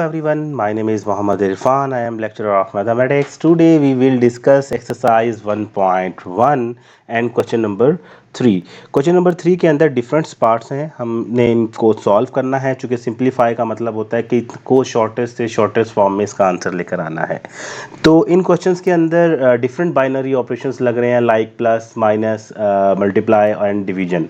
everyone, my name is Muhammad Irfan. I am lecturer of mathematics. Today we will discuss exercise 1.1 and question number 3. Question number 3 के अंदर different parts हैं, हमने इनको solve करना है। चूँकि सिंप्लीफाई का मतलब होता है कि को शॉर्टेस्ट से शॉर्टेस्ट फॉर्म में इसका आंसर लेकर आना है। तो इन क्वेश्चंस के अंदर डिफरेंट बाइनरी ऑपरेशंस लग रहे हैं, like plus, minus, multiply and division.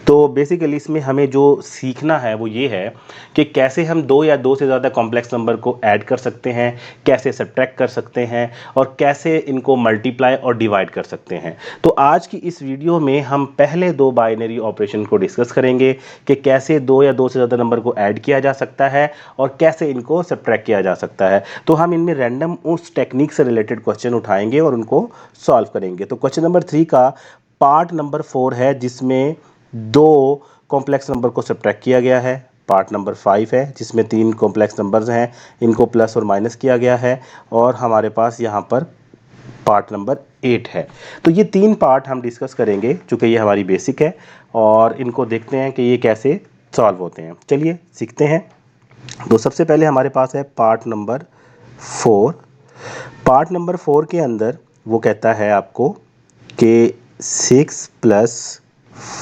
तो बेसिकली इसमें हमें जो सीखना है वो ये है कि कैसे हम दो या दो से ज़्यादा कॉम्प्लेक्स नंबर को ऐड कर सकते हैं, कैसे सब्ट्रैक्ट कर सकते हैं और कैसे इनको मल्टीप्लाई और डिवाइड कर सकते हैं। तो आज की इस वीडियो में हम पहले दो बाइनरी ऑपरेशन को डिस्कस करेंगे कि कैसे दो या दो से ज़्यादा नंबर को ऐड किया जा सकता है और कैसे इनको सब्ट्रैक्ट किया जा सकता है। तो हम इनमें रैंडम उस टेक्निक से रिलेटेड क्वेश्चन उठाएंगे और उनको सॉल्व करेंगे। तो क्वेश्चन नंबर 3 का पार्ट नंबर 4 है, जिसमें दो कॉम्प्लेक्स नंबर को सब्ट्रैक्ट किया गया है। पार्ट नंबर 5 है, जिसमें तीन कॉम्प्लेक्स नंबर्स हैं, इनको प्लस और माइनस किया गया है। और हमारे पास यहाँ पर पार्ट नंबर 8 है। तो ये तीन पार्ट हम डिस्कस करेंगे, चूँकि ये हमारी बेसिक है, और इनको देखते हैं कि ये कैसे सॉल्व होते हैं। चलिए सीखते हैं। तो सबसे पहले हमारे पास है पार्ट नंबर 4। पार्ट नंबर 4 के अंदर वो कहता है आपको कि 6 plus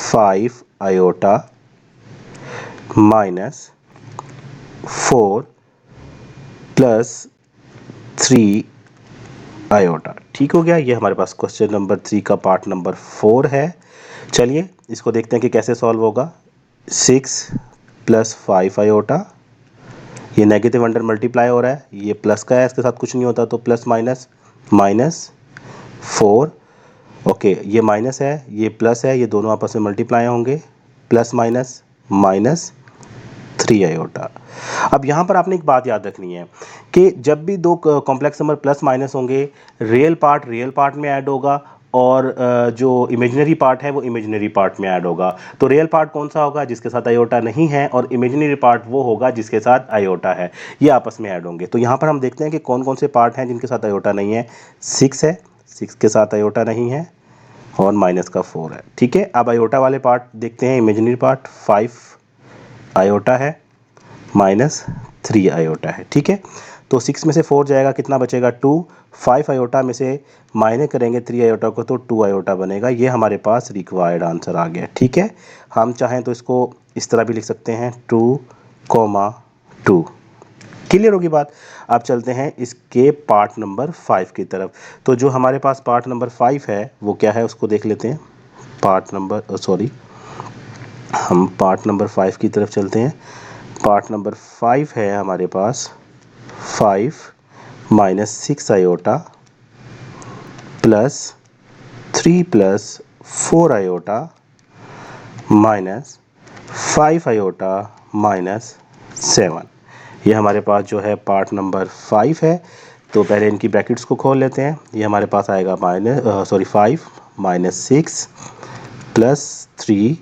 5 iota minus 4 plus 3 iota. ठीक हो गया। ये हमारे पास क्वेश्चन नंबर 3 का पार्ट नंबर 4 है। चलिए इसको देखते हैं कि कैसे सॉल्व होगा। 6 प्लस 5 आयोटा, ये नेगेटिव अंडर मल्टीप्लाई हो रहा है, ये प्लस का है, इसके साथ कुछ नहीं होता तो प्लस माइनस, माइनस 4, ओके ये माइनस है, ये प्लस है, ये दोनों आपस में मल्टीप्लाई होंगे, प्लस माइनस माइनस 3 आयोटा। अब यहाँ पर आपने एक बात याद रखनी है कि जब भी दो कॉम्प्लेक्स नंबर प्लस माइनस होंगे, रियल पार्ट में ऐड होगा और जो इमेजिनरी पार्ट है वो इमेजिनरी पार्ट में ऐड होगा। तो रियल पार्ट कौन सा होगा? जिसके साथ आयोटा नहीं है, और इमेजिनरी पार्ट वो होगा जिसके साथ आयोटा है। ये आपस में ऐड होंगे। तो यहाँ पर हम देखते हैं कि कौन कौन से पार्ट हैं जिनके साथ आयोटा नहीं है। 6 है, 6 के साथ आयोटा नहीं है, और माइनस का 4 है। ठीक है, अब आयोटा वाले पार्ट देखते हैं। इमेजिनरी पार्ट 5 आयोटा है, माइनस 3 आयोटा है। ठीक है, तो 6 में से 4 जाएगा, कितना बचेगा? 2। 5 आयोटा में से माइनस करेंगे 3 आयोटा को तो 2 आयोटा बनेगा। ये हमारे पास रिक्वायर्ड आंसर आ गया। ठीक है, हम चाहें तो इसको इस तरह भी लिख सकते हैं, 2,2। क्लियर होगी बात। अब चलते हैं इसके पार्ट नंबर 5 की तरफ। तो जो हमारे पास पार्ट नंबर 5 है वो क्या है, उसको देख लेते हैं। हम पार्ट नंबर 5 की तरफ चलते हैं। पार्ट नंबर 5 है हमारे पास 5 minus 6 iota plus 3 plus 4 iota minus 5 iota minus 7। ये हमारे पास जो है पार्ट नंबर 5 है। तो पहले इनकी ब्रैकेट्स को खोल लेते हैं। ये हमारे पास आएगा 5 माइनस 6 प्लस 3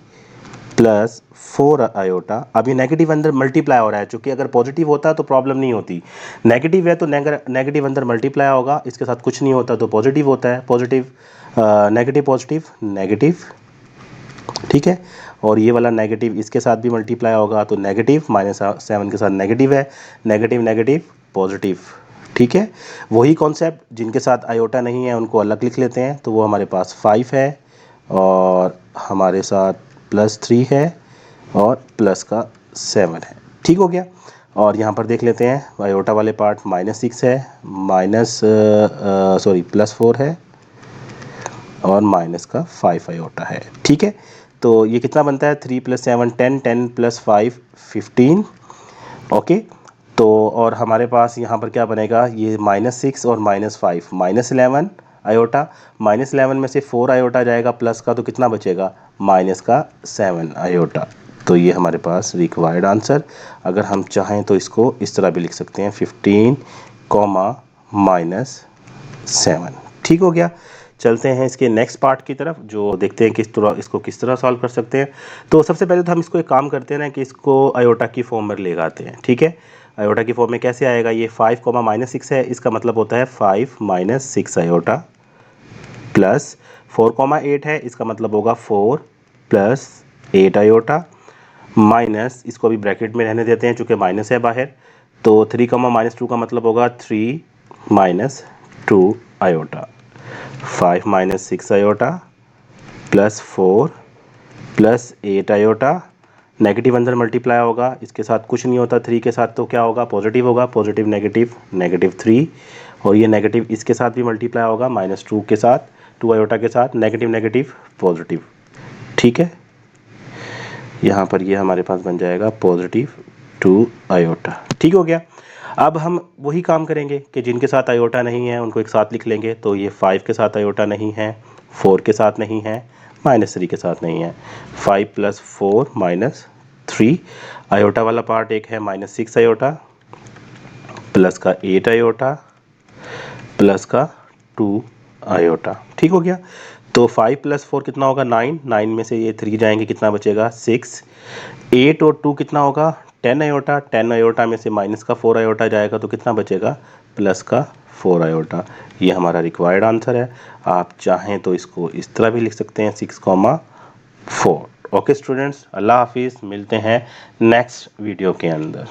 प्लस 4 आयोटा। अभी नेगेटिव अंदर मल्टीप्लाई हो रहा है, चूँकि अगर पॉजिटिव होता तो प्रॉब्लम नहीं होती। नेगेटिव है तो नेगेटिव अंदर मल्टीप्लाई होगा, इसके साथ कुछ नहीं होता तो पॉजिटिव होता है। पॉजिटिव नेगेटिव पॉजिटिव नेगेटिव, ठीक है। और ये वाला नेगेटिव इसके साथ भी मल्टीप्लाई होगा तो नेगेटिव, -7 के साथ नेगेटिव है, नेगेटिव नेगेटिव पॉजिटिव। ठीक है, वही कॉन्सेप्ट, जिनके साथ आयोटा नहीं है उनको अलग लिख लेते हैं। तो वो हमारे पास 5 है और हमारे साथ +3 है और प्लस का 7 है। ठीक हो गया। और यहाँ पर देख लेते हैं आयोटा वाले पार्ट -6 है, +4 है और माइनस का 5 आयोटा है। ठीक है, तो ये कितना बनता है? 3 + 7 10, 10 + 5 15। ओके, तो और हमारे पास यहाँ पर क्या बनेगा? ये -6 और -5 -11 आयोटा, -11 में से 4 आयोटा जाएगा प्लस का, तो कितना बचेगा? माइनस का 7 आयोटा। तो ये हमारे पास रिक्वायर्ड आंसर। अगर हम चाहें तो इसको इस तरह भी लिख सकते हैं, 15, -7। ठीक हो गया। चलते हैं इसके नेक्स्ट पार्ट की तरफ, जो देखते हैं किस तरह सॉल्व कर सकते हैं। तो सबसे पहले तो हम इसको एक काम करते हैं ना कि इसको आयोटा की फॉर्म में ले आते हैं। ठीक है, आयोटा की फॉर्म में कैसे आएगा? ये 5, -6 है, इसका मतलब होता है 5 - 6 आयोटा प्लस 4, 8 है, इसका मतलब होगा 4 + 8 आयोटा माइनस, इसको अभी ब्रैकेट में रहने देते हैं चूँकि माइनस है बाहर, तो 3 कमा -2 का मतलब होगा 3 minus 2 iota, 5 minus 6 iota plus 4 plus 8 iota. Negative अंदर मल्टीप्लाई होगा, इसके साथ कुछ नहीं होता, 3 के साथ तो क्या होगा, पॉजिटिव होगा, पॉजिटिव नेगेटिव नेगेटिव 3, और ये नेगेटिव इसके साथ भी मल्टीप्लाई होगा -2 के साथ, 2 आयोटा के साथ, नेगेटिव नेगेटिव पॉजिटिव। ठीक है, यहाँ पर ये हमारे पास बन जाएगा पॉजिटिव 2 आयोटा। ठीक हो गया। अब हम वही काम करेंगे कि जिनके साथ आयोटा नहीं है उनको एक साथ लिख लेंगे। तो ये 5 के साथ आयोटा नहीं है, 4 के साथ नहीं है, -3 के साथ नहीं है। 5 + 4 - 3 आयोटा वाला पार्ट एक है -6 आयोटा, प्लस का 8 आयोटा, प्लस का 2 आयोटा। ठीक हो गया। तो 5 + 4 कितना होगा, 9, 9 में से ये 3 जाएंगे, कितना बचेगा 6। 8 और 2 कितना होगा 10 आयोटा, 10 आयोटा में से माइनस का 4 आयोटा जाएगा तो कितना बचेगा प्लस का 4 आयोटा। ये हमारा रिक्वायर्ड आंसर है। आप चाहें तो इसको इस तरह भी लिख सकते हैं 6,4। ओके स्टूडेंट्स, अल्लाह हाफिज़, मिलते हैं नेक्स्ट वीडियो के अंदर।